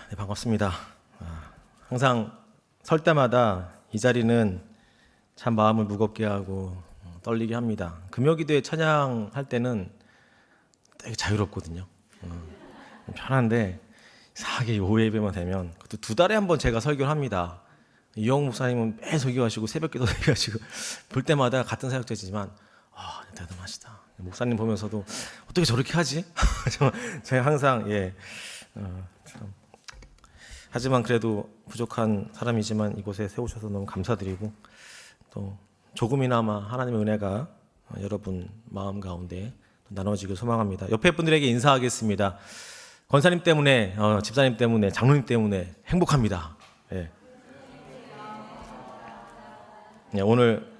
네, 반갑습니다. 항상 설 때마다 이 자리는 참 마음을 무겁게 하고 떨리게 합니다. 금요기도에 찬양할 때는 되게 자유롭거든요. 편한데 이상하게 오후 예배만 되면 그것도 2달에 한 번 제가 설교를 합니다. 이영 목사님은 매일 설교하시고 새벽기도 설교하시고 볼 때마다 같은 사역자지만 대단하시다. 목사님 보면서도 어떻게 저렇게 하지? 제가 항상 참. 하지만 그래도 부족한 사람이지만 이곳에 세우셔서 너무 감사드리고 또 조금이나마 하나님의 은혜가 여러분 마음 가운데 나눠지길 소망합니다. 옆에 분들에게 인사하겠습니다. 권사님 때문에, 집사님 때문에, 장로님 때문에 행복합니다. 오늘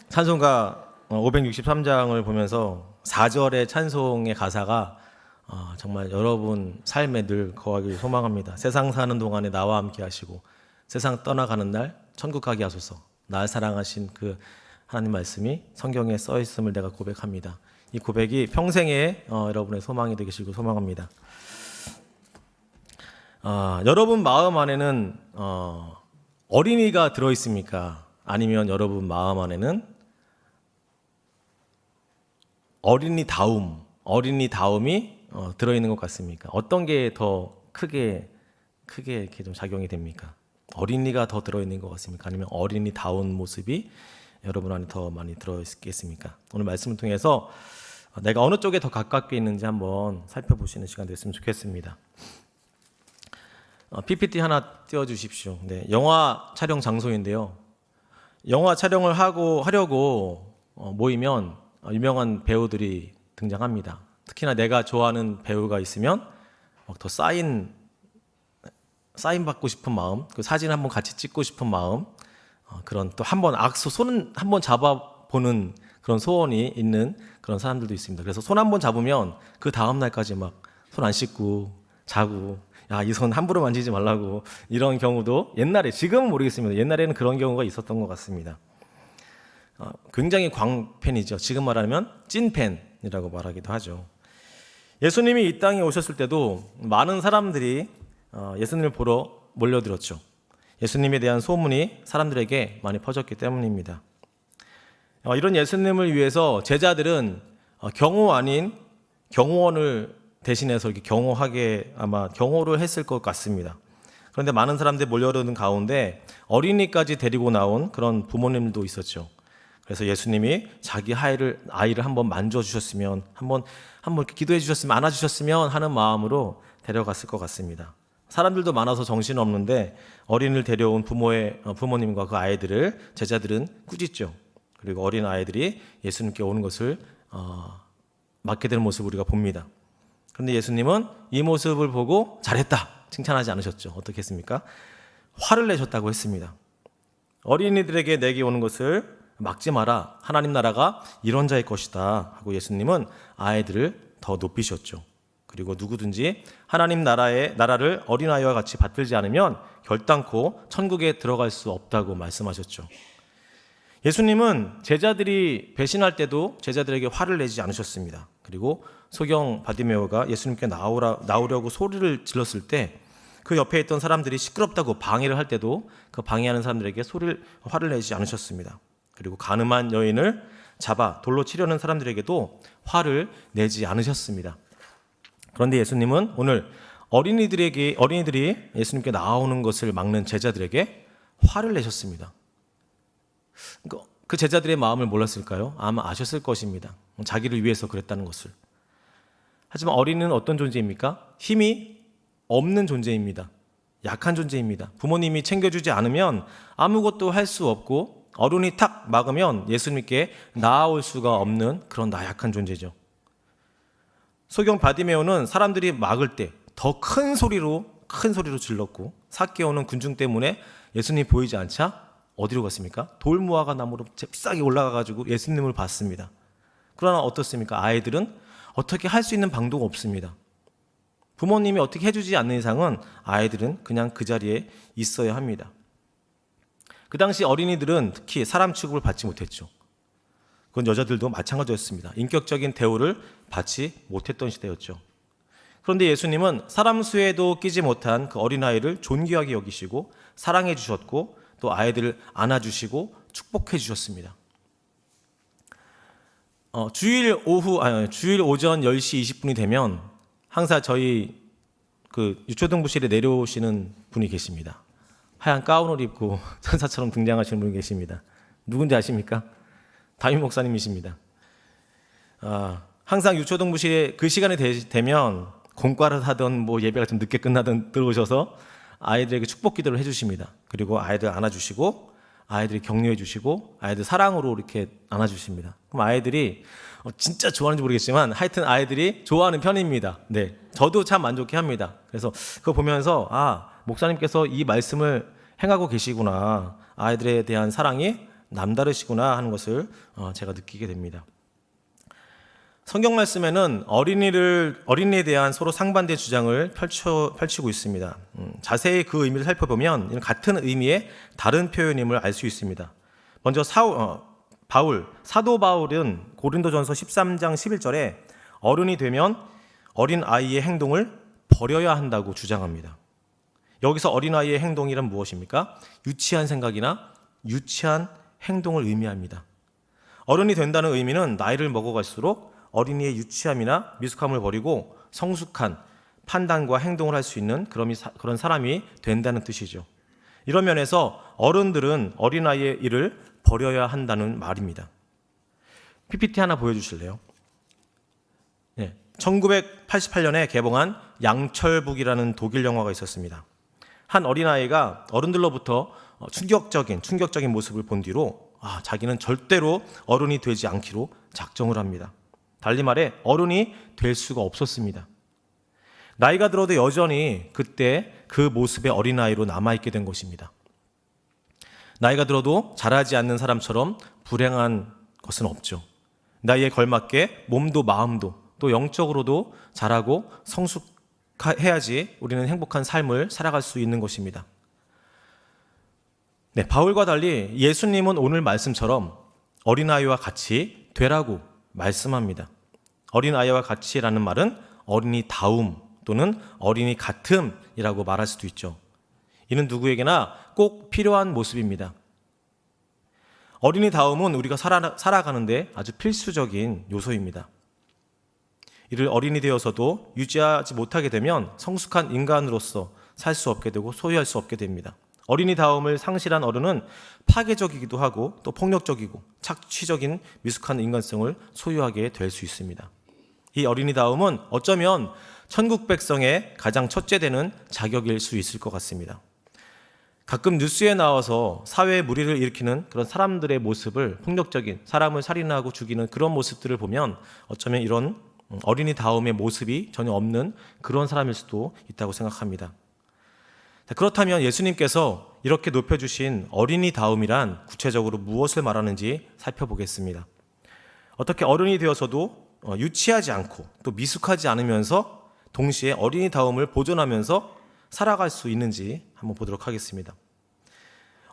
찬송가 563장을 보면서 4절의 찬송의 가사가 정말 여러분 삶에 늘 거하길 소망합니다. 세상 사는 동안에 나와 함께 하시고 세상 떠나가는 날 천국 가게 하소서. 날 사랑하신 그 하나님 말씀이 성경에 써 있음을 내가 고백합니다. 이 고백이 평생의 여러분의 소망이 되시길 소망합니다. 여러분 마음 안에는 어린이가 들어있습니까? 아니면 여러분 마음 안에는 어린이다움이 들어있는 것 같습니까? 어떤 게 더 크게 이렇게 좀 작용이 됩니까? 어린이가 더 들어있는 것 같습니까? 아니면 어린이다운 모습이 여러분 안에 더 많이 들어있겠습니까? 오늘 말씀을 통해서 내가 어느 쪽에 더 가깝게 있는지 한번 살펴보시는 시간 됐으면 좋겠습니다. PPT 하나 띄워주십시오. 네, 영화 촬영 장소인데요. 영화 촬영을 하려고 모이면 유명한 배우들이 등장합니다. 특히나 내가 좋아하는 배우가 있으면 더 사인 받고 싶은 마음, 그 사진 한번 같이 찍고 싶은 마음, 그런 또 한번 손 한번 잡아보는 그런 소원이 있는 그런 사람들도 있습니다. 그래서 손 한번 잡으면 그 다음 날까지 막 손 안 씻고 자고, 이 손 함부로 만지지 말라고, 이런 경우도 옛날에, 지금은 모르겠습니다. 옛날에는 그런 경우가 있었던 것 같습니다. 굉장히 광팬이죠. 지금 말하면 찐팬이라고 말하기도 하죠. 예수님이 이 땅에 오셨을 때도 많은 사람들이 예수님을 보러 몰려들었죠. 예수님에 대한 소문이 사람들에게 많이 퍼졌기 때문입니다. 이런 예수님을 위해서 제자들은 경호 아닌 경호원을 대신해서 이렇게 아마 경호를 했을 것 같습니다. 그런데 많은 사람들이 몰려드는 가운데 어린이까지 데리고 나온 그런 부모님도 있었죠. 그래서 예수님이 자기 아이를 한번 만져주셨으면, 한번 이렇게 기도해 주셨으면, 안아주셨으면 하는 마음으로 데려갔을 것 같습니다. 사람들도 많아서 정신없는데 어린이를 데려온 부모님과 그 아이들을 제자들은 꾸짖죠. 그리고 어린 아이들이 예수님께 오는 것을 맞게 되는 모습을 우리가 봅니다. 그런데 예수님은 이 모습을 보고 잘했다 칭찬하지 않으셨죠. 어떻게 했습니까? 화를 내셨다고 했습니다. 어린이들에게 내게 오는 것을 막지 마라. 하나님 나라가 이런 자의 것이다 하고 예수님은 아이들을 더 높이셨죠. 그리고 누구든지 하나님 나라를 어린아이와 같이 받들지 않으면 결단코 천국에 들어갈 수 없다고 말씀하셨죠. 예수님은 제자들이 배신할 때도 제자들에게 화를 내지 않으셨습니다. 그리고 소경 바디메오가 예수님께 나오려고 소리를 질렀을 때 그 옆에 있던 사람들이 시끄럽다고 방해를 할 때도 그 방해하는 사람들에게 화를 내지 않으셨습니다. 그리고 가늠한 여인을 잡아 돌로 치려는 사람들에게도 화를 내지 않으셨습니다. 그런데 예수님은 오늘 어린이들이 예수님께 나오는 것을 막는 제자들에게 화를 내셨습니다. 그 제자들의 마음을 몰랐을까요? 아마 아셨을 것입니다. 자기를 위해서 그랬다는 것을. 하지만 어린이는 어떤 존재입니까? 힘이 없는 존재입니다. 약한 존재입니다. 부모님이 챙겨주지 않으면 아무것도 할 수 없고 어른이 탁 막으면 예수님께 나아올 수가 없는 그런 나약한 존재죠. 소경 바디메오는 사람들이 막을 때 더 큰 소리로 질렀고 삭개오는 군중 때문에 예수님이 보이지 않자 어디로 갔습니까? 돌무화과 나무로 잽싸게 올라가가지고 예수님을 봤습니다. 그러나 어떻습니까? 아이들은 어떻게 할 수 있는 방도가 없습니다. 부모님이 어떻게 해주지 않는 이상은 아이들은 그냥 그 자리에 있어야 합니다. 그 당시 어린이들은 특히 사람 취급을 받지 못했죠. 그건 여자들도 마찬가지였습니다. 인격적인 대우를 받지 못했던 시대였죠. 그런데 예수님은 사람 수에도 끼지 못한 그 어린아이를 존귀하게 여기시고 사랑해 주셨고 또 아이들을 안아주시고 축복해 주셨습니다. 주일 오전 10시 20분이 되면 항상 저희 그 유초등부실에 내려오시는 분이 계십니다. 하얀 가운을 입고 천사처럼 등장하시는 분이 계십니다. 누군지 아십니까? 담임 목사님이십니다. 항상 유초등부실에 그 시간이 되면 공과를 하던 뭐 예배가 좀 늦게 끝나던 들어오셔서 아이들에게 축복 기도를 해주십니다. 그리고 아이들 안아주시고 아이들이 격려해 주시고 아이들 사랑으로 이렇게 안아주십니다. 그럼 아이들이 진짜 좋아하는지 모르겠지만 하여튼 아이들이 좋아하는 편입니다. 네, 저도 참 만족해 합니다. 그래서 그거 보면서 목사님께서 이 말씀을 행하고 계시구나, 아이들에 대한 사랑이 남다르시구나 하는 것을 제가 느끼게 됩니다. 성경 말씀에는 어린이에 대한 서로 상반된 주장을 펼치고 있습니다. 자세히 그 의미를 살펴보면 같은 의미의 다른 표현임을 알 수 있습니다. 먼저 사도 바울은 고린도전서 13장 11절에 어른이 되면 어린 아이의 행동을 버려야 한다고 주장합니다. 여기서 어린 아이의 행동이란 무엇입니까? 유치한 생각이나 유치한 행동을 의미합니다. 어른이 된다는 의미는 나이를 먹어갈수록 어린이의 유치함이나 미숙함을 버리고 성숙한 판단과 행동을 할 수 있는 그런 사람이 된다는 뜻이죠. 이런 면에서 어른들은 어린아이의 일을 버려야 한다는 말입니다. PPT 하나 보여주실래요? 네, 1988년에 개봉한 양철북이라는 독일 영화가 있었습니다. 한 어린아이가 어른들로부터 충격적인 모습을 본 뒤로 자기는 절대로 어른이 되지 않기로 작정을 합니다. 달리 말해 어른이 될 수가 없었습니다. 나이가 들어도 여전히 그때 그 모습의 어린아이로 남아있게 된 것입니다. 나이가 들어도 자라지 않는 사람처럼 불행한 것은 없죠. 나이에 걸맞게 몸도 마음도 또 영적으로도 자라고 성숙해야지 우리는 행복한 삶을 살아갈 수 있는 것입니다. 네, 바울과 달리 예수님은 오늘 말씀처럼 어린아이와 같이 되라고 말씀합니다. 어린아이와 같이라는 말은 어린이다움 또는 어린이 같음이라고 말할 수도 있죠. 이는 누구에게나 꼭 필요한 모습입니다. 어린이다움은 우리가 살아가는데 아주 필수적인 요소입니다. 이를 어린이 되어서도 유지하지 못하게 되면 성숙한 인간으로서 살 수 없게 되고 소유할 수 없게 됩니다. 어린이다움을 상실한 어른은 파괴적이기도 하고 또 폭력적이고 착취적인 미숙한 인간성을 소유하게 될 수 있습니다. 이 어린이다움은 어쩌면 천국 백성의 가장 첫째 되는 자격일 수 있을 것 같습니다. 가끔 뉴스에 나와서 사회에 무리를 일으키는 그런 사람들의 모습을, 폭력적인 사람을 살인하고 죽이는 그런 모습들을 보면 어쩌면 이런 어린이다움의 모습이 전혀 없는 그런 사람일 수도 있다고 생각합니다. 그렇다면 예수님께서 이렇게 높여주신 어린이다움이란 구체적으로 무엇을 말하는지 살펴보겠습니다. 어떻게 어른이 되어서도 유치하지 않고 또 미숙하지 않으면서 동시에 어린이다움을 보존하면서 살아갈 수 있는지 한번 보도록 하겠습니다.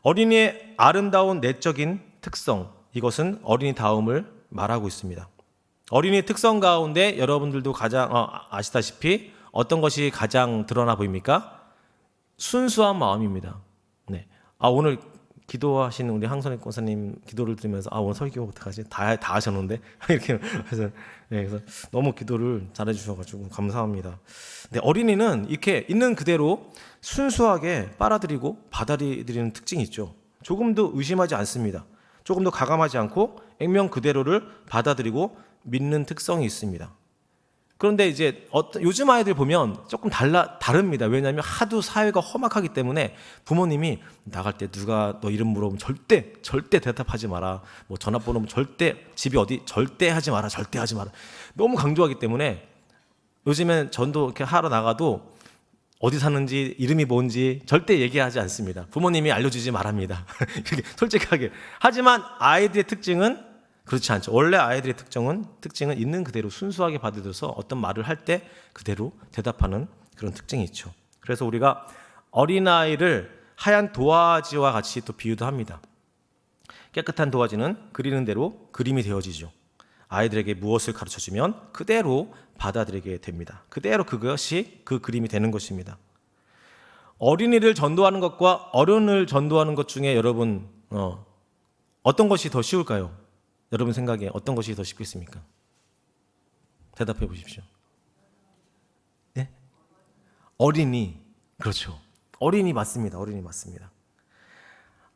어린이의 아름다운 내적인 특성, 이것은 어린이다움을 말하고 있습니다. 어린이의 특성 가운데 여러분들도 가장 아시다시피 어떤 것이 가장 드러나 보입니까? 순수한 마음입니다. 네. 오늘 기도하신 우리 항선희 권사님 기도를 들으면서 오늘 설교 어떡하지? 다 하셨는데 이렇게 그래서 너무 기도를 잘해 주셔가지고 감사합니다. 네, 어린이는 이렇게 있는 그대로 순수하게 빨아들이고 받아들이는 특징이 있죠. 조금도 의심하지 않습니다. 조금도 가감하지 않고 액면 그대로를 받아들이고 믿는 특성이 있습니다. 그런데 이제 요즘 아이들 보면 조금 다릅니다. 왜냐하면 하도 사회가 험악하기 때문에 부모님이 나갈 때 누가 너 이름 물어보면 절대 대답하지 마라. 뭐 전화번호 절대, 집이 어디 절대 하지 마라. 너무 강조하기 때문에 요즘엔 전도 이렇게 하러 나가도 어디 사는지 이름이 뭔지 절대 얘기하지 않습니다. 부모님이 알려주지 말합니다. 이렇게 솔직하게. 하지만 아이들의 특징은 그렇지 않죠. 원래 아이들의 특징은 있는 그대로 순수하게 받아들여서 어떤 말을 할 때 그대로 대답하는 그런 특징이 있죠. 그래서 우리가 어린아이를 하얀 도화지와 같이 또 비유도 합니다. 깨끗한 도화지는 그리는 대로 그림이 되어지죠. 아이들에게 무엇을 가르쳐주면 그대로 받아들이게 됩니다. 그대로 그것이 그 그림이 되는 것입니다. 어린이를 전도하는 것과 어른을 전도하는 것 중에 여러분 어떤 것이 더 쉬울까요? 여러분 생각에 어떤 것이 더 쉽겠습니까? 대답해 보십시오. 네? 어린이. 그렇죠. 어린이 맞습니다. 어린이 맞습니다.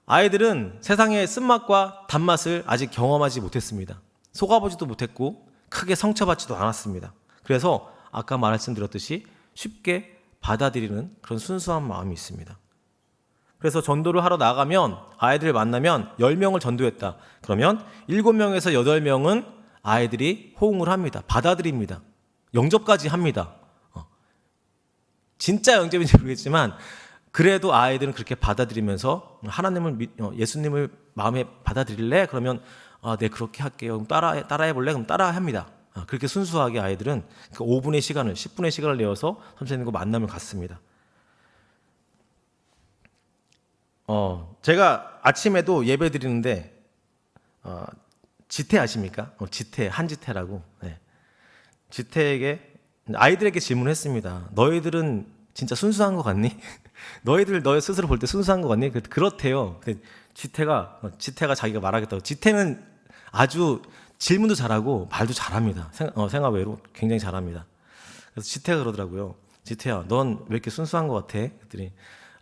아이들은 세상의 쓴맛과 단맛을 아직 경험하지 못했습니다. 속아보지도 못했고 크게 상처받지도 않았습니다. 그래서 아까 말씀드렸듯이 쉽게 받아들이는 그런 순수한 마음이 있습니다. 그래서 전도를 하러 나가면 아이들을 만나면 10명을 전도했다. 그러면 7명에서 8명은 아이들이 호응을 합니다. 받아들입니다. 영접까지 합니다. 진짜 영접인지 모르겠지만 그래도 아이들은 그렇게 받아들이면서 예수님을 마음에 받아들일래? 그러면 네 그렇게 할게요. 그럼 따라해 볼래? 그럼 따라합니다. 그렇게 순수하게 아이들은 그 5분의 시간을 10분의 시간을 내어서 선생님과 만남을 갖습니다. 제가 아침에도 예배 드리는데 지태 아십니까? 지태 한지태라고. 네. 지태에게 아이들에게 질문했습니다. 너희들은 진짜 순수한 것 같니? 너희들 너희 스스로 볼 때 순수한 것 같니? 그렇대요. 지태가 자기가 말하겠다고. 지태는 아주 질문도 잘하고 말도 잘합니다. 생각외로 굉장히 잘합니다. 그래서 지태가 그러더라고요. 지태야, 넌 왜 이렇게 순수한 것 같아? 그랬더니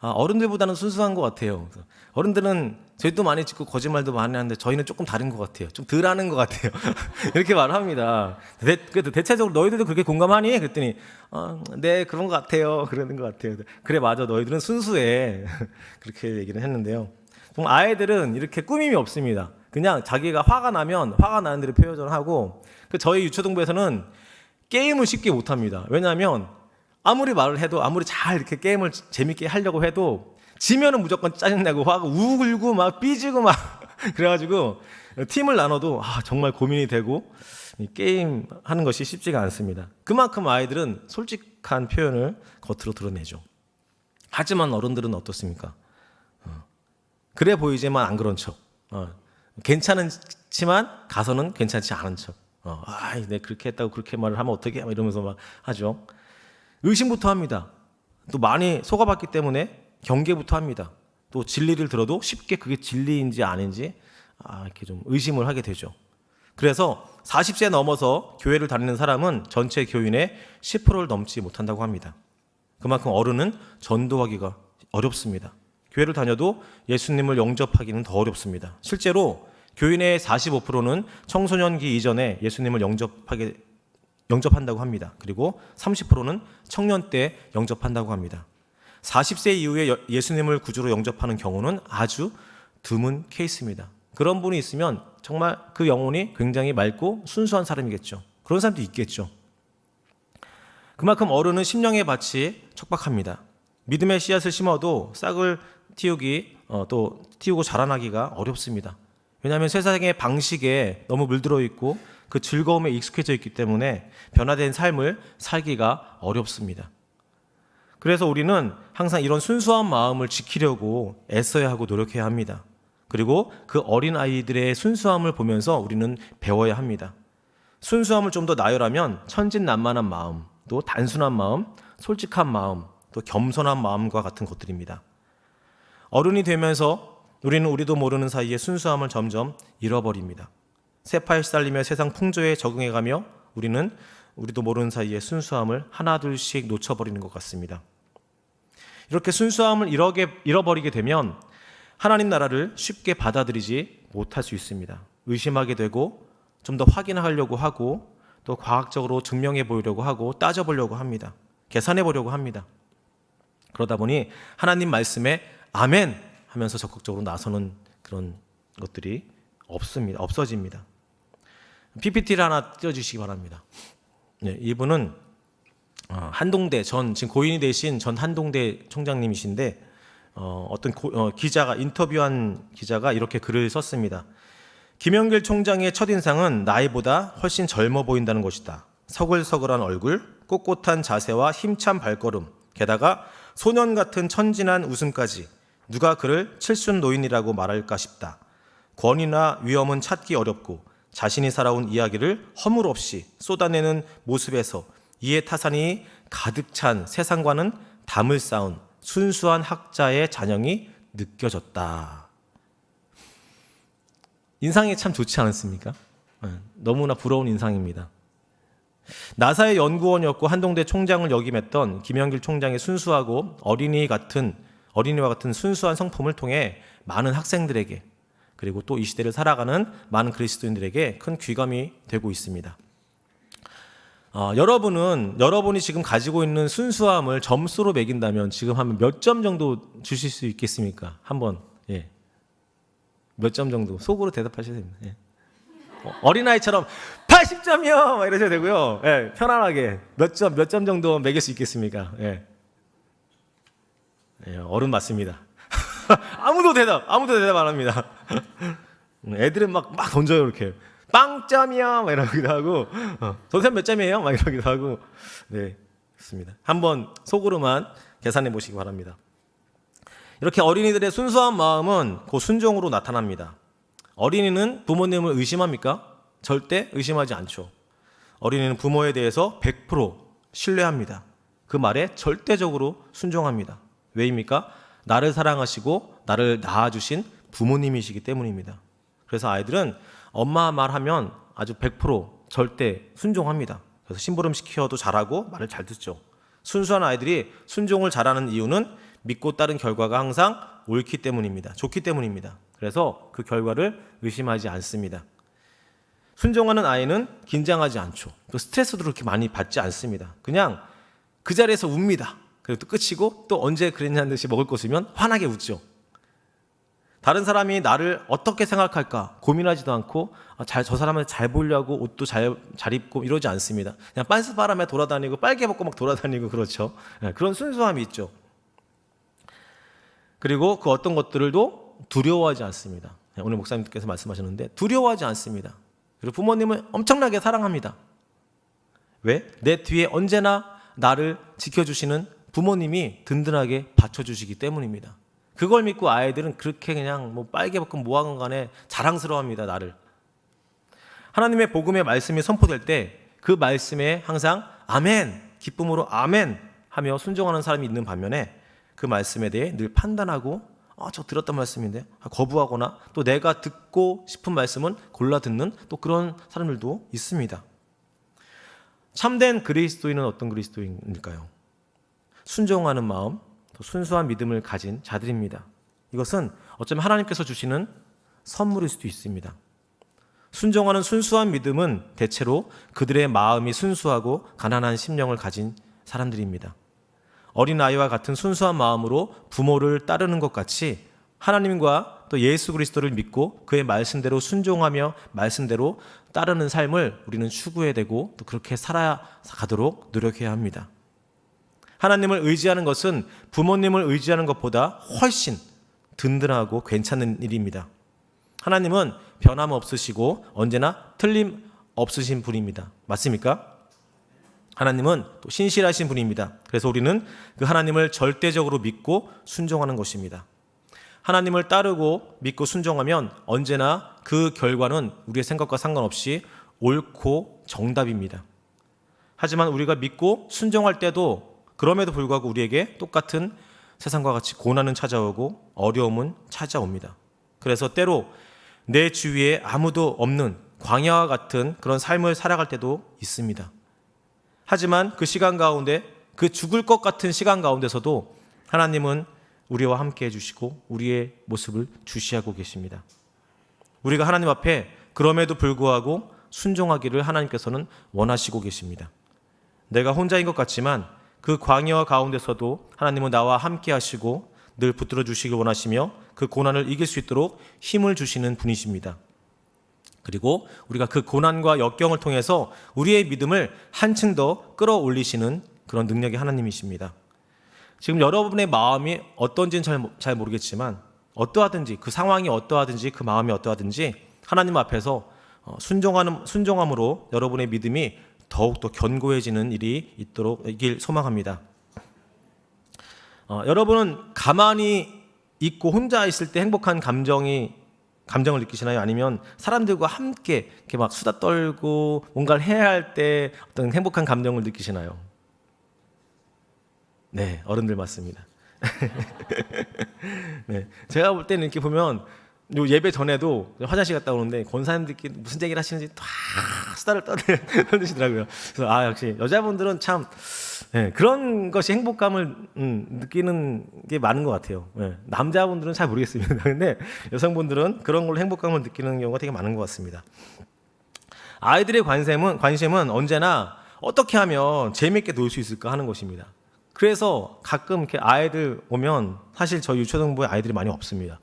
어른들보다는 순수한 것 같아요. 어른들은 죄도 많이 짓고 거짓말도 많이 하는데 저희는 조금 다른 것 같아요. 좀 덜 하는 것 같아요. 이렇게 말합니다. 그래도 대체적으로 너희들도 그렇게 공감하니? 그랬더니 네 그런 것 같아요. 그러는 것 같아요. 그래 맞아 너희들은 순수해. 그렇게 얘기를 했는데요. 정말 아이들은 이렇게 꾸밈이 없습니다. 그냥 자기가 화가 나면 화가 나는 대로 표현을 하고 저희 유초등부에서는 게임을 쉽게 못합니다. 왜냐하면 아무리 말을 해도 아무리 잘 이렇게 게임을 재밌게 하려고 해도 지면은 무조건 짜증나고 화가 울고 막 삐지고 막 그래가지고 팀을 나눠도 정말 고민이 되고 게임 하는 것이 쉽지가 않습니다. 그만큼 아이들은 솔직한 표현을 겉으로 드러내죠. 하지만 어른들은 어떻습니까? 그래 보이지만 안 그런 척. 괜찮지만 가서는 괜찮지 않은 척. 내 그렇게 했다고 그렇게 말을 하면 어떻게 이러면서 막 하죠. 의심부터 합니다. 또 많이 속아봤기 때문에 경계부터 합니다. 또 진리를 들어도 쉽게 그게 진리인지 아닌지 이렇게 좀 의심을 하게 되죠. 그래서 40세 넘어서 교회를 다니는 사람은 전체 교인의 10%를 넘지 못한다고 합니다. 그만큼 어른은 전도하기가 어렵습니다. 교회를 다녀도 예수님을 영접하기는 더 어렵습니다. 실제로 교인의 45%는 청소년기 이전에 예수님을 영접한다고 합니다. 그리고 30%는 청년 때 영접한다고 합니다. 40세 이후에 예수님을 구주로 영접하는 경우는 아주 드문 케이스입니다. 그런 분이 있으면 정말 그 영혼이 굉장히 맑고 순수한 사람이겠죠. 그런 사람도 있겠죠. 그만큼 어른은 심령의 밭이 척박합니다. 믿음의 씨앗을 심어도 싹을 또 틔우고 자라나기가 어렵습니다. 왜냐하면 세상의 방식에 너무 물들어 있고 그 즐거움에 익숙해져 있기 때문에 변화된 삶을 살기가 어렵습니다. 그래서 우리는 항상 이런 순수한 마음을 지키려고 애써야 하고 노력해야 합니다. 그리고 그 어린 아이들의 순수함을 보면서 우리는 배워야 합니다. 순수함을 좀 더 나열하면 천진난만한 마음, 또 단순한 마음, 솔직한 마음, 또 겸손한 마음과 같은 것들입니다. 어른이 되면서 우리는 우리도 모르는 사이에 순수함을 점점 잃어버립니다. 세파에 시달리며 세상 풍조에 적응해가며 우리도 모르는 사이에 순수함을 하나둘씩 놓쳐버리는 것 같습니다. 이렇게 순수함을 잃어버리게 되면 하나님 나라를 쉽게 받아들이지 못할 수 있습니다. 의심하게 되고 좀 더 확인하려고 하고 또 과학적으로 증명해 보려고 하고 따져보려고 합니다. 계산해 보려고 합니다. 그러다 보니 하나님 말씀에 아멘 하면서 적극적으로 나서는 그런 것들이 없어집니다. PPT를 하나 띄워주시기 바랍니다. 네, 이분은 한동대 지금 고인이 되신 전 한동대 총장님이신데 어떤 인터뷰한 기자가 이렇게 글을 썼습니다. 김영길 총장의 첫인상은 나이보다 훨씬 젊어 보인다는 것이다. 서글서글한 얼굴, 꼿꼿한 자세와 힘찬 발걸음, 게다가 소년 같은 천진한 웃음까지 누가 그를 칠순 노인이라고 말할까 싶다. 권위나 위엄은 찾기 어렵고 자신이 살아온 이야기를 허물 없이 쏟아내는 모습에서 이해 타산이 가득 찬 세상과는 담을 쌓은 순수한 학자의 잔영이 느껴졌다. 인상이 참 좋지 않습니까? 너무나 부러운 인상입니다. 나사의 연구원이었고 한동대 총장을 역임했던 김영길 총장의 순수하고 어린이와 같은 순수한 성품을 통해 많은 학생들에게 그리고 또 이 시대를 살아가는 많은 그리스도인들에게 큰 귀감이 되고 있습니다. 여러분이 지금 가지고 있는 순수함을 점수로 매긴다면 지금 하면 몇 점 정도 주실 수 있겠습니까? 한번 몇 점 정도 속으로 대답하셔야 됩니다. 어린아이처럼 80점이요 막 이러셔도 되고요. 편안하게 몇 점 정도 매길 수 있겠습니까? 어른 맞습니다. 아무도 대답 안 합니다. 애들은 막 던져요. 이렇게 빵점이요 막 이러기도 하고 선생님 몇 점이에요? 막 이러기도 하고. 네, 좋습니다. 한번 속으로만 계산해 보시기 바랍니다. 이렇게 어린이들의 순수한 마음은 그 순종으로 나타납니다. 어린이는 부모님을 의심합니까? 절대 의심하지 않죠. 어린이는 부모에 대해서 100% 신뢰합니다. 그 말에 절대적으로 순종합니다. 왜입니까? 나를 사랑하시고 나를 낳아주신 부모님이시기 때문입니다. 그래서 아이들은 엄마 말하면 아주 100% 절대 순종합니다. 그래서 심부름 시켜도 잘하고 말을 잘 듣죠. 순수한 아이들이 순종을 잘하는 이유는 믿고 따른 결과가 항상 옳기 때문입니다. 좋기 때문입니다. 그래서 그 결과를 의심하지 않습니다. 순종하는 아이는 긴장하지 않죠. 또 스트레스도 그렇게 많이 받지 않습니다. 그냥 그 자리에서 웁니다. 그리고 또 끝이고 또 언제 그랬냐는 듯이 먹을 것이면 환하게 웃죠. 다른 사람이 나를 어떻게 생각할까 고민하지도 않고 저 사람을 잘 보려고 옷도 잘 입고 이러지 않습니다. 그냥 빤스바람에 돌아다니고 빨개 벗고 막 돌아다니고 그렇죠. 그런 순수함이 있죠. 그리고 그 어떤 것들도 두려워하지 않습니다. 오늘 목사님께서 말씀하셨는데 두려워하지 않습니다. 그리고 부모님을 엄청나게 사랑합니다. 왜? 내 뒤에 언제나 나를 지켜주시는 부모님이 든든하게 받쳐주시기 때문입니다. 그걸 믿고 아이들은 그렇게 그냥 뭐 빨개 벗고 뭐하건 간에 자랑스러워합니다. 나를. 하나님의 복음의 말씀이 선포될 때 그 말씀에 항상 아멘, 기쁨으로 아멘 하며 순종하는 사람이 있는 반면에 그 말씀에 대해 늘 판단하고 저 들었던 말씀인데 거부하거나 또 내가 듣고 싶은 말씀은 골라 듣는 또 그런 사람들도 있습니다. 참된 그리스도인은 어떤 그리스도인일까요? 순종하는 마음, 또 순수한 믿음을 가진 자들입니다. 이것은 어쩌면 하나님께서 주시는 선물일 수도 있습니다. 순종하는 순수한 믿음은 대체로 그들의 마음이 순수하고 가난한 심령을 가진 사람들입니다. 어린아이와 같은 순수한 마음으로 부모를 따르는 것 같이 하나님과 또 예수 그리스도를 믿고 그의 말씀대로 순종하며 말씀대로 따르는 삶을 우리는 추구해야 되고 또 그렇게 살아가도록 노력해야 합니다. 하나님을 의지하는 것은 부모님을 의지하는 것보다 훨씬 든든하고 괜찮은 일입니다. 하나님은 변함없으시고 언제나 틀림없으신 분입니다. 맞습니까? 하나님은 또 신실하신 분입니다. 그래서 우리는 그 하나님을 절대적으로 믿고 순종하는 것입니다. 하나님을 따르고 믿고 순종하면 언제나 그 결과는 우리의 생각과 상관없이 옳고 정답입니다. 하지만 우리가 믿고 순종할 때도 그럼에도 불구하고 우리에게 똑같은 세상과 같이 고난은 찾아오고 어려움은 찾아옵니다. 그래서 때로 내 주위에 아무도 없는 광야와 같은 그런 삶을 살아갈 때도 있습니다. 하지만 그 시간 가운데 그 죽을 것 같은 시간 가운데서도 하나님은 우리와 함께 해주시고 우리의 모습을 주시하고 계십니다. 우리가 하나님 앞에 그럼에도 불구하고 순종하기를 하나님께서는 원하시고 계십니다. 내가 혼자인 것 같지만 그 광야 가운데서도 하나님은 나와 함께 하시고 늘 붙들어 주시길 원하시며 그 고난을 이길 수 있도록 힘을 주시는 분이십니다. 그리고 우리가 그 고난과 역경을 통해서 우리의 믿음을 한층 더 끌어올리시는 그런 능력의 하나님이십니다. 지금 여러분의 마음이 어떤지는 잘 모르겠지만 어떠하든지 그 상황이 어떠하든지 그 마음이 어떠하든지 하나님 앞에서 순종함으로 여러분의 믿음이 더욱더 견고해지는 일이 있길 소망합니다. 여러분은 가만히 있고 혼자 있을 때 행복한 감정이 감정을 느끼시나요? 아니면 사람들과 함께 이렇게 막 수다 떨고 뭔가를 해야 할 때 어떤 행복한 감정을 느끼시나요? 네, 어른들 맞습니다. 네, 제가 볼 때는 이렇게 보면 요 예배 전에도 화장실 갔다 오는데 권사님들끼리 무슨 얘기를 하시는지 다 수다를 떠드시더라고요. 그래서 역시 여자분들은 참 그런 것이 행복감을 느끼는 게 많은 것 같아요. 남자분들은 잘 모르겠습니다. 근데 여성분들은 그런 걸로 행복감을 느끼는 경우가 되게 많은 것 같습니다. 아이들의 관심은 언제나 어떻게 하면 재미있게 놀 수 있을까 하는 것입니다. 그래서 가끔 이렇게 아이들 오면 사실 저희 유초등부에 아이들이 많이 없습니다.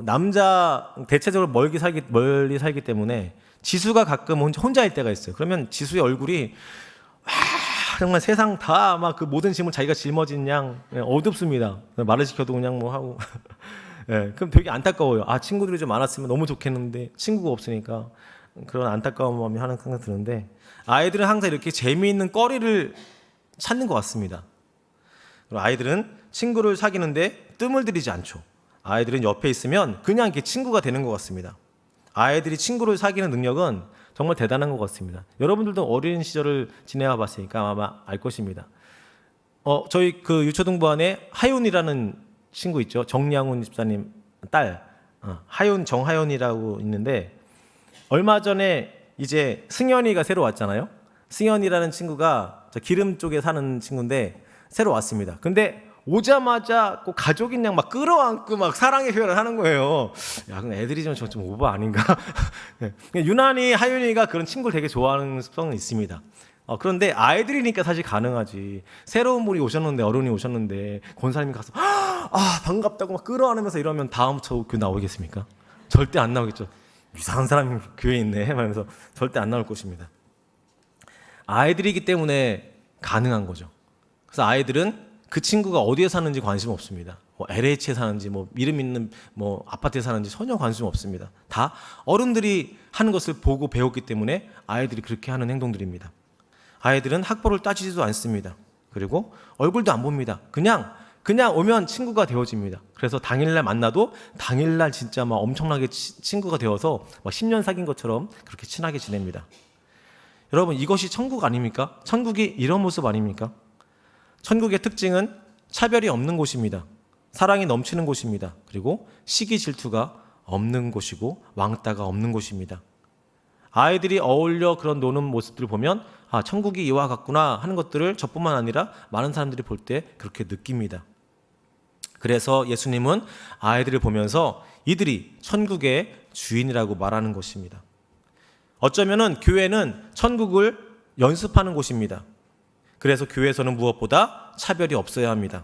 남자 대체적으로 멀리 살기 때문에 지수가 가끔 혼자일 때가 있어요. 그러면 지수의 얼굴이 정말 세상 다 막 그 모든 짐을 자기가 짊어진 양 어둡습니다. 말을 시켜도 그냥 뭐 하고 그럼 되게 안타까워요. 친구들이 좀 많았으면 너무 좋겠는데 친구가 없으니까 그런 안타까운 마음이 항상 드는데 아이들은 항상 이렇게 재미있는 거리를 찾는 것 같습니다. 아이들은 친구를 사귀는데 뜸을 들이지 않죠. 아이들은 옆에 있으면 그냥 이렇게 친구가 되는 것 같습니다. 아이들이 친구를 사귀는 능력은 정말 대단한 것 같습니다. 여러분들도 어린 시절을 지내와 봤으니까 아마 알 것입니다. 저희 그 유초등부 안에 하윤이라는 친구 있죠. 정양훈 집사님 딸 정하윤이라고 있는데 얼마 전에 이제 승현이가 새로 왔잖아요. 승현이라는 친구가 저 기름 쪽에 사는 친구인데 새로 왔습니다. 근데 오자마자 꼭 가족인 양 막 끌어안고 막 사랑의 표현을 하는 거예요. 그럼 애들이 좀 오버 아닌가? 유난히 하윤이가 그런 친구를 되게 좋아하는 습성은 있습니다. 그런데 아이들이니까 사실 가능하지. 새로운 분이 오셨는데 어른이 오셨는데 권사님이 가서 반갑다고 막 끌어안으면서 이러면 다음 저 교회 나오겠습니까? 절대 안 나오겠죠. 이상한 사람이 교회에 있네 하면서 절대 안 나올 것입니다. 아이들이기 때문에 가능한 거죠. 그래서 아이들은 그 친구가 어디에 사는지 관심 없습니다. LH에 사는지 이름 있는 아파트에 사는지 전혀 관심 없습니다. 다 어른들이 하는 것을 보고 배웠기 때문에 아이들이 그렇게 하는 행동들입니다. 아이들은 학벌을 따지지도 않습니다. 그리고 얼굴도 안 봅니다. 그냥 오면 친구가 되어집니다. 그래서 당일날 만나도 당일날 진짜 막 엄청나게 친구가 되어서 막 10년 사귄 것처럼 그렇게 친하게 지냅니다. 여러분, 이것이 천국 아닙니까? 천국이 이런 모습 아닙니까? 천국의 특징은 차별이 없는 곳입니다. 사랑이 넘치는 곳입니다. 그리고 시기 질투가 없는 곳이고 왕따가 없는 곳입니다. 아이들이 어울려 그런 노는 모습들을 보면 천국이 이와 같구나 하는 것들을 저뿐만 아니라 많은 사람들이 볼 때 그렇게 느낍니다. 그래서 예수님은 아이들을 보면서 이들이 천국의 주인이라고 말하는 것입니다. 어쩌면은 교회는 천국을 연습하는 곳입니다. 그래서 교회에서는 무엇보다 차별이 없어야 합니다.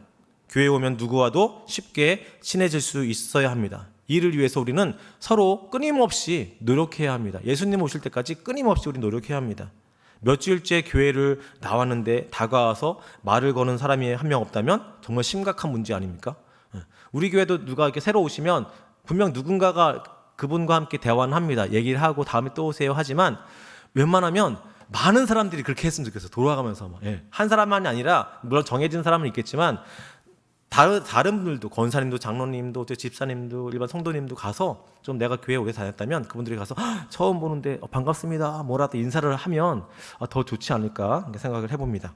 교회에 오면 누구와도 쉽게 친해질 수 있어야 합니다. 이를 위해서 우리는 서로 끊임없이 노력해야 합니다. 예수님 오실 때까지 끊임없이 우리 노력해야 합니다. 몇 주일째 교회를 나왔는데 다가와서 말을 거는 사람이 한 명 없다면 정말 심각한 문제 아닙니까? 우리 교회도 누가 이렇게 새로 오시면 분명 누군가가 그분과 함께 대화는 합니다. 얘기를 하고 다음에 또 오세요 하지만 웬만하면 많은 사람들이 그렇게 했으면 좋겠어요. 돌아가면서 한 사람만이 아니라 물론 정해진 사람은 있겠지만 다른 분들도 권사님도 장로님도 집사님도 일반 성도님도 가서 좀 내가 교회 오래 다녔다면 그분들이 가서 처음 보는데 반갑습니다 뭐라도 인사를 하면 더 좋지 않을까 생각을 해봅니다.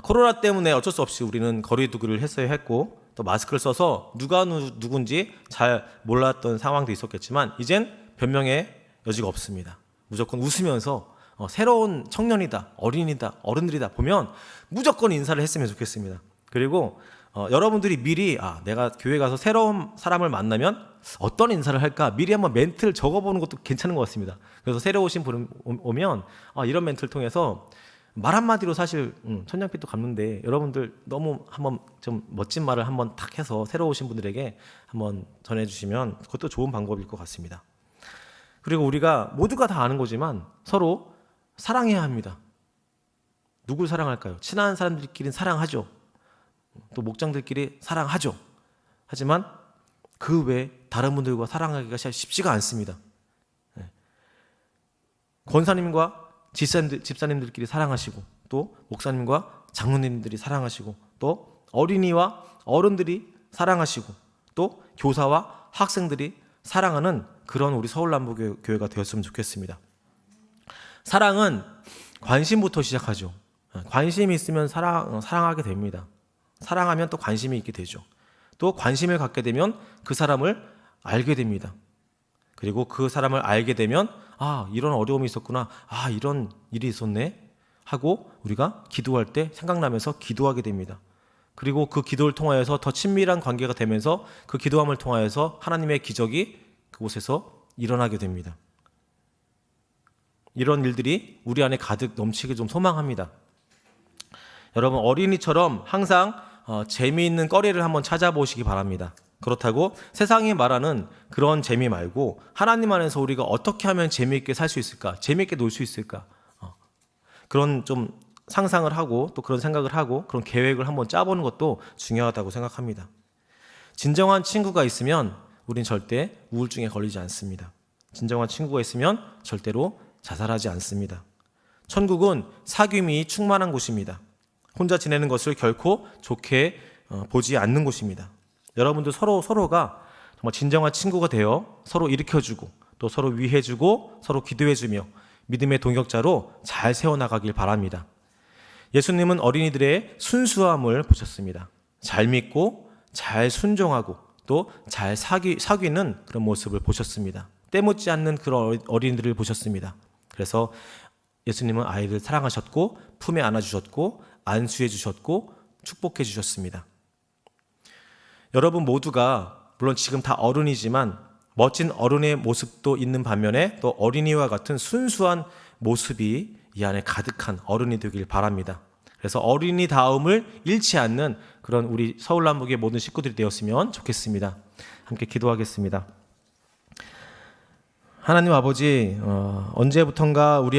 코로나 때문에 어쩔 수 없이 우리는 거리두기를 했어야 했고 또 마스크를 써서 누가 누군지 잘 몰랐던 상황도 있었겠지만 이젠 변명의 여지가 없습니다. 무조건 웃으면서 새로운 청년이다, 어린이다, 어른들이다 보면 무조건 인사를 했으면 좋겠습니다. 그리고 여러분들이 미리 내가 교회 가서 새로운 사람을 만나면 어떤 인사를 할까 미리 한번 멘트를 적어보는 것도 괜찮은 것 같습니다. 그래서 새로 오신 분 오면 이런 멘트를 통해서 말 한마디로 사실 천냥빚도 갚는데 여러분들 너무 한번 좀 멋진 말을 한번 탁 해서 새로 오신 분들에게 한번 전해주시면 그것도 좋은 방법일 것 같습니다. 그리고 우리가 모두가 다 아는 거지만 서로 사랑해야 합니다. 누굴 사랑할까요? 친한 사람들끼리는 사랑하죠. 또 목장들끼리 사랑하죠. 하지만 그 외에 다른 분들과 사랑하기가 쉽지가 않습니다. 권사님과 집사님들끼리 사랑하시고 또 목사님과 장로님들이 사랑하시고 또 어린이와 어른들이 사랑하시고 또 교사와 학생들이 사랑하는 그런 우리 서울남부교회가 되었으면 좋겠습니다. 사랑은 관심부터 시작하죠. 관심이 있으면 사랑하게 됩니다. 사랑하면 또 관심이 있게 되죠. 또 관심을 갖게 되면 그 사람을 알게 됩니다. 그리고 그 사람을 알게 되면 이런 어려움이 있었구나, 이런 일이 있었네 하고 우리가 기도할 때 생각나면서 기도하게 됩니다. 그리고 그 기도를 통하여서 더 친밀한 관계가 되면서 그 기도함을 통하여서 하나님의 기적이 그곳에서 일어나게 됩니다. 이런 일들이 우리 안에 가득 넘치게 좀 소망합니다. 여러분, 어린이처럼 항상 재미있는 거리를 한번 찾아보시기 바랍니다. 그렇다고 세상이 말하는 그런 재미 말고 하나님 안에서 우리가 어떻게 하면 재미있게 살 수 있을까, 재미있게 놀 수 있을까, 그런 좀 상상을 하고 또 그런 생각을 하고 그런 계획을 한번 짜보는 것도 중요하다고 생각합니다. 진정한 친구가 있으면 우린 절대 우울증에 걸리지 않습니다. 진정한 친구가 있으면 절대로 자살하지 않습니다. 천국은 사귐이 충만한 곳입니다. 혼자 지내는 것을 결코 좋게 보지 않는 곳입니다. 여러분들 서로가 정말 진정한 친구가 되어 서로 일으켜주고 또 서로 위해주고 서로 기도해주며 믿음의 동역자로 잘 세워나가길 바랍니다. 예수님은 어린이들의 순수함을 보셨습니다. 잘 믿고 잘 순종하고 또 잘 사귀는 그런 모습을 보셨습니다. 때묻지 않는 그런 어린이들을 보셨습니다. 그래서 예수님은 아이를 사랑하셨고 품에 안아주셨고 안수해 주셨고 축복해 주셨습니다. 여러분 모두가 물론 지금 다 어른이지만 멋진 어른의 모습도 있는 반면에 또 어린이와 같은 순수한 모습이 이 안에 가득한 어른이 되길 바랍니다. 그래서 어린이다움을 잃지 않는 그런 우리 서울남북의 모든 식구들이 되었으면 좋겠습니다. 함께 기도하겠습니다. 하나님 아버지, 언제부턴가 우리